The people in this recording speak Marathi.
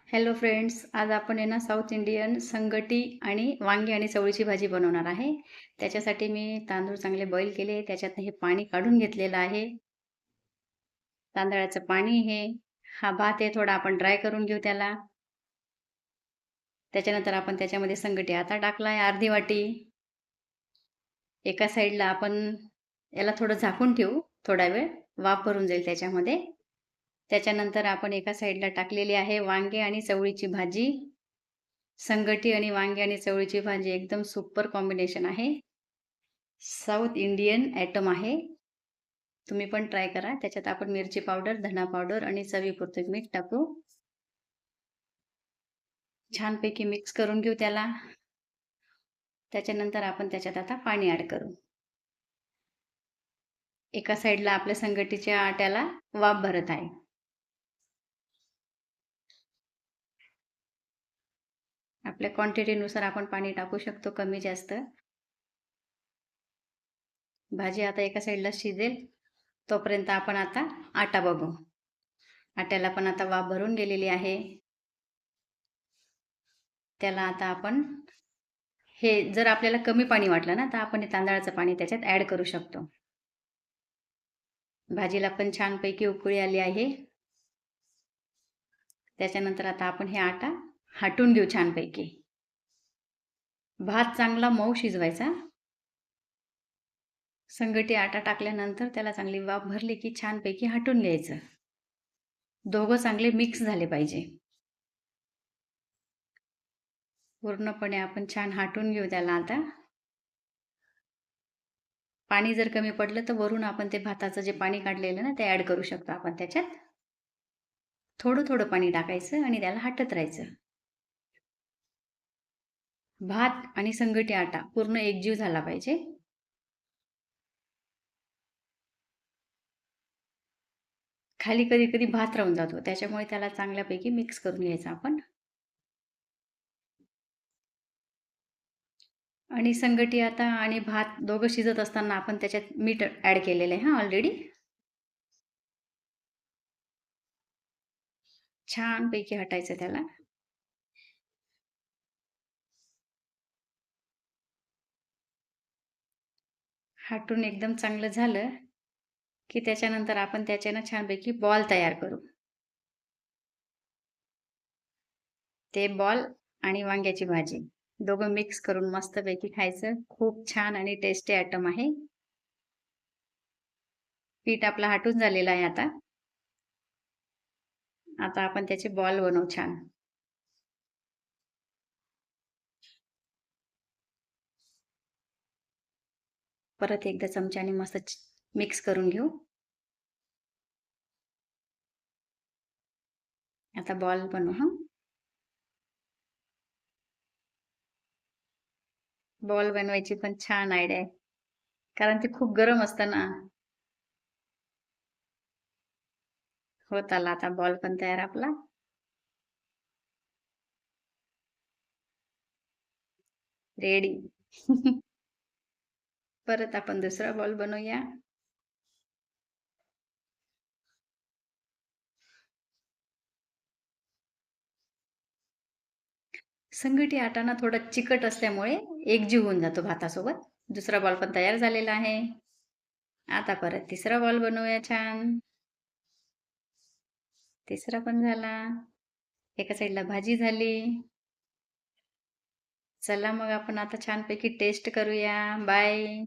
हॅलो फ्रेंड्स, आज आपण आहे ना साऊथ इंडियन संगटी आणि वांगी आणि चवळीची भाजी बनवणार आहे. त्याच्यासाठी मी तांदूळ चांगले बॉईल केले. त्याच्यातनं हे पाणी काढून घेतलेलं आहे. तांदळाचं पाणी हे. हा भात आहे थोडा आपण ड्राय करून घेऊ त्याला. त्याच्यानंतर आपण त्याच्यामध्ये संगटी आटा टाकला आहे अर्धी वाटी. एका साईडला आपण याला थोडं झाकून ठेवू थोडा वेळ. वाफ भरून जाईल त्याच्यामध्ये. त्याच्यानंतर आपण एका साईडला टाकलेली आहे वांगे आणि चवळीची भाजी. संगटी आणि वांगे आणि चवळीची भाजी एकदम सुपर कॉम्बिनेशन आहे. साऊथ इंडियन आयटम आहे. तुम्ही पण ट्राय करा. त्याच्यात आपण मिरची पावडर, धना पावडर आणि चवीपुरतं मीठ टाकू. छानपैकी मिक्स करून घेऊ त्याला. त्याच्यानंतर आपण त्याच्यात आता पाणी ॲड करू. एका साईडला आपल्या संगटीच्या आट्याला वाफ भरत आहे. आपल्या क्वांटिटीनुसार आपण पाणी टाकू शकतो, कमी जास्त. भाजी आता एका साईडला शिजेल तोपर्यंत आपण आता आटा बघू. आट्याला पण आता वाफ भरून गेलेली आहे. त्याला आता आपण हे जर आपल्याला कमी पाणी वाटलं ना तर आपण हे तांदळाचं पाणी त्याच्यात ॲड करू शकतो. भाजीला पण छानपैकी उकळी आली आहे. त्याच्यानंतर आता आपण हे आटा हाटून घेऊ छानपैकी. भात चांगला मऊ शिजवायचा. संगटी आटा टाकल्यानंतर त्याला चांगली वाफ भरली की छानपैकी हाटून घ्यायचं. दोघं चांगले मिक्स झाले पाहिजे. पूर्णपणे आपण छान हाटून घेऊ त्याला आता. पाणी जर कमी पडलं तर वरून आपण ते भाताचं जे पाणी काढलेलं ना ते ॲड करू शकतो आपण त्याच्यात. थोडं थोडं पाणी टाकायचं आणि त्याला हाटत राहायचं. भात आणि संगटी आटा पूर्ण एकजीव झाला पाहिजे. खाली कधी कधी भात राहून जातो, त्याच्यामुळे त्याला चांगल्यापैकी मिक्स करून घ्यायचं आपण. आणि संगटी आता आणि भात दोघं शिजत असताना आपण त्याच्यात मीठ ॲड केलेलं आहे हां ऑलरेडी. छानपैकी हटायचं त्याला. हाटून एकदम चांगलं झालं की त्याच्यानंतर आपण त्याच्यानं छानपैकी बॉल तयार करू. ते बॉल आणि वांग्याची भाजी दोघं मिक्स करून मस्तपैकी खायचं. खूप छान आणि टेस्टी आयटम आहे. पीठ आपलं हाटून झालेलं आहे आता. आता आपण त्याचे बॉल बनवू छान. परत एकदा चमच्याने मस्त मिक्स करून घेऊ. आता बॉल बनवू हां. बॉल बनवायची पण छान आयडिया आहे. कारण ते खूप गरम असतं ना. होत आला आता बॉल पण तयार आपला. रेडी. परत आपण दुसरा बॉल बनवूया. संगटी आटा ना थोडा चिकट असल्यामुळे एकजीव होऊन जातो भातासोबत. दुसरा बॉल पण तयार झालेला आहे. आता परत तिसरा बॉल बनवूया छान. तिसरा पण झाला. एका साईडला भाजी झाली. चला मग आपण आता छानपैकी टेस्ट करूया. बाय.